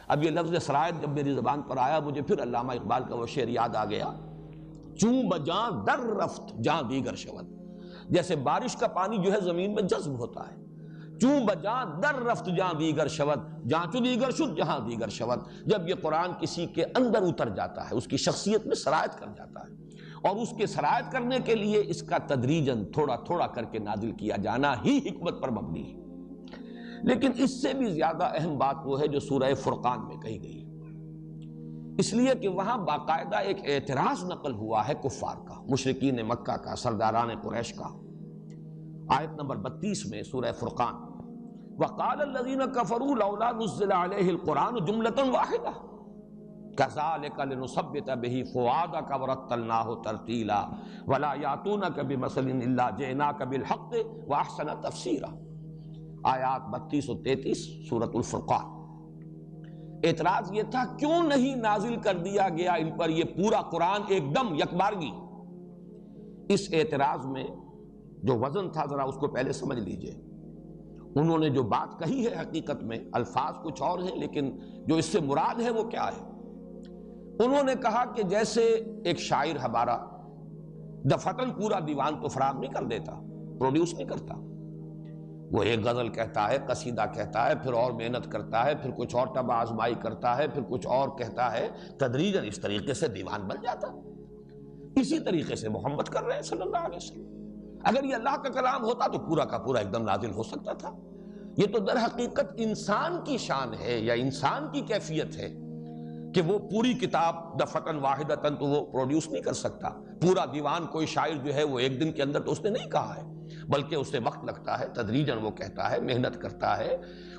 اب یہ لفظ سرایت جب میری زبان پر آیا مجھے پھر علامہ اقبال کا وہ شعر یاد آ گیا، چوں بجاں در رفت جہاں دیگر شود، جیسے بارش کا پانی جو ہے زمین میں جذب ہوتا ہے، چوں بجاں در رفت جہاں دیگر شود، جہاں چو دیگر شد جہاں دیگر شود، جب یہ قرآن کسی کے اندر اتر جاتا ہے، اس کی شخصیت میں سرایت کر جاتا ہے، اور اس کے سرایت کرنے کے لیے اس کا تدریجاً تھوڑا تھوڑا کر کے نازل کیا جانا ہی حکمت پر مبنی ہے۔ لیکن اس سے بھی زیادہ اہم بات وہ ہے جو سورہ فرقان میں کہی گئی، اس لیے کہ وہاں باقاعدہ ایک اعتراض نقل ہوا ہے کفار کا، مشرکین مکہ کا، سرداران قریش کا۔ آیت نمبر 32 میں سورہ فرقان، وَقَالَ الَّذِينَ كَفَرُوا لَوْلَا نُزِّلَ عَلَيْهِ الْقُرْآنُ جُمْلَةً وَاحِدَةً كَذَلِكَ لِنُثَبِّتَ بِهِ فُؤَادَكَ وَرَتَّلْنَاهُ تَرْتِيلًا وَلَا يَأْتُونَكَ بِمَثَلٍ إِلَّا جِئْنَاكَ بِالْحَقِّ وَأَحْسَنَ تَفْسِيرًا۔ آیات 32 و 33 سورۃ الفرقان۔ اعتراض یہ تھا کیوں نہیں نازل کر دیا گیا ان پر یہ پورا قرآن ایک دم یکبارگی۔ اس اعتراض میں جو وزن تھا ذرا اس کو پہلے سمجھ لیجئے۔ انہوں نے جو بات کہی ہے حقیقت میں الفاظ کچھ اور ہیں، لیکن جو اس سے مراد ہے وہ کیا ہے؟ انہوں نے کہا کہ جیسے ایک شاعر ہمارا دفعتاً پورا دیوان تو فراہم نہیں کر دیتا، پروڈیوس نہیں کرتا، وہ ایک غزل کہتا ہے، قصیدہ کہتا ہے، پھر اور محنت کرتا ہے، پھر کچھ اور طبع آزمائی کرتا ہے، پھر کچھ اور کہتا ہے، تدریجاً اس طریقے سے دیوان بن جاتا۔ اسی طریقے سے محمد کر رہے ہیں صلی اللہ علیہ وسلم۔ اگر یہ اللہ کا کلام ہوتا تو پورا کا پورا ایک دم نازل ہو سکتا تھا۔ یہ تو در حقیقت انسان کی شان ہے یا انسان کی کیفیت ہے کہ وہ پوری کتاب دفعتاً واحدتاً تو وہ پروڈیوس نہیں کر سکتا۔ پورا دیوان کوئی شاعر جو ہے وہ ایک دن کے اندر تو اس نے نہیں کہا ہے، بلکہ اسے وقت لگتا ہے، تدریجاً وہ کہتا ہے، محنت کرتا ہے،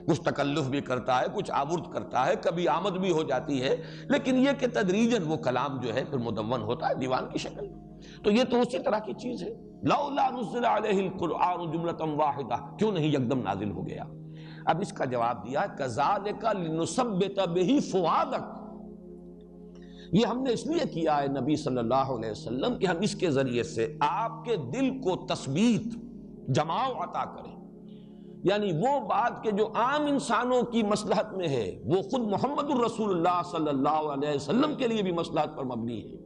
کچھ تکلف بھی کرتا ہے، کچھ آورد کرتا ہے، کبھی آمد بھی ہو جاتی ہے، لیکن یہ کہ تدریجاً وہ کلام جو ہے پھر مدون ہوتا ہے دیوان کی شکل۔ تو یہ تو اسی طرح کی چیز ہے، لولا نزل علیہ القرآن جملۃ واحدہ، کیوں نہیں یکدم نازل ہو گیا؟ اب اس کا جواب دیا کذالک لنثبت بہ فؤادک، یہ ہم نے اس لیے کیا ہے نبی صلی اللہ علیہ وسلم کہ ہم اس کے ذریعے سے آپ کے دل کو تثبیت، جماؤ عطا کریں، یعنی وہ بات کہ جو عام انسانوں کی مصلحت میں ہے وہ خود محمد الرسول اللہ صلی اللہ علیہ وسلم کے لیے بھی مصلحت پر مبنی ہے،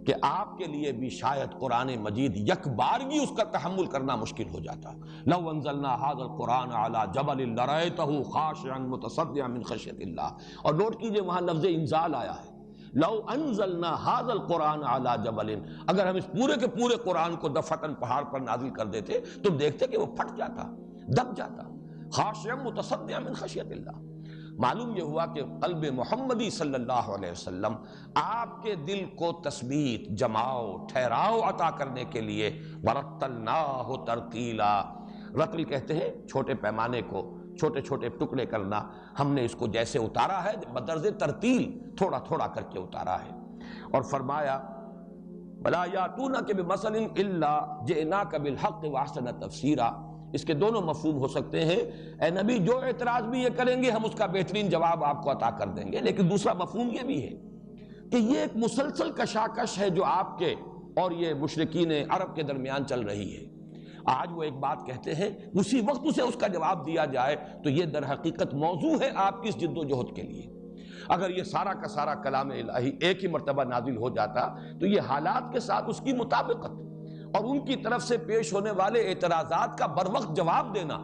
کہ آپ کے لیے بھی شاید قرآن مجید یک بارگی اس کا تحمل کرنا مشکل ہو جاتا۔ لو انزلنا هذا القرآن على جبل لرأيته خاشعا متصدعا من خشیۃ اللہ، اور نوٹ کیجئے وہاں لفظ انزال آیا ہے، لو انزلنا هذا القرآن على جبل، اگر ہم اس پورے کے پورے قرآن کو دفعتاً پہاڑ پر نازل کر دیتے تم دیکھتے کہ وہ پھٹ جاتا، دب جاتا، خاشعا متصدعا من خشیۃ اللہ۔ معلوم یہ ہوا کہ قلب محمدی صلی اللہ علیہ وسلم آپ کے دل کو تثبیت، جماؤ، ٹھہراؤ عطا کرنے کے لیے ورتلناہ ترتیلا، رتل کہتے ہیں چھوٹے پیمانے کو، چھوٹے چھوٹے ٹکڑے کرنا، ہم نے اس کو جیسے اتارا ہے بدرز ترتیل، تھوڑا تھوڑا کر کے اتارا ہے۔ اور فرمایا وَلَا يَأْتُونَكَ بِمَثَلٍ إِلَّا جِئْنَاكَ بِالْحَقِّ وَأَحْسَنَ تَفْسِيرًا، اس کے دونوں مفہوم ہو سکتے ہیں، اے نبی جو اعتراض بھی یہ کریں گے ہم اس کا بہترین جواب آپ کو عطا کر دیں گے، لیکن دوسرا مفہوم یہ بھی ہے کہ یہ ایک مسلسل کشاکش ہے جو آپ کے اور یہ مشرکین عرب کے درمیان چل رہی ہے۔ آج وہ ایک بات کہتے ہیں اسی وقت اسے اس کا جواب دیا جائے، تو یہ در حقیقت موضوع ہے آپ کی اس جد و جہد کے لیے۔ اگر یہ سارا کا سارا کلام الہی ایک ہی مرتبہ نازل ہو جاتا تو یہ حالات کے ساتھ اس کی مطابقت اور ان کی طرف سے پیش ہونے والے اعتراضات کا بروقت جواب دینا،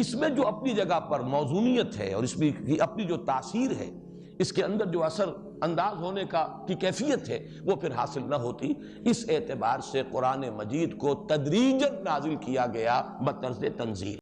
اس میں جو اپنی جگہ پر موزونیت ہے اور اس میں اپنی جو تاثیر ہے، اس کے اندر جو اثر انداز ہونے کی کیفیت ہے وہ پھر حاصل نہ ہوتی۔ اس اعتبار سے قرآن مجید کو تدریجاً نازل کیا گیا بطرز تنزیل۔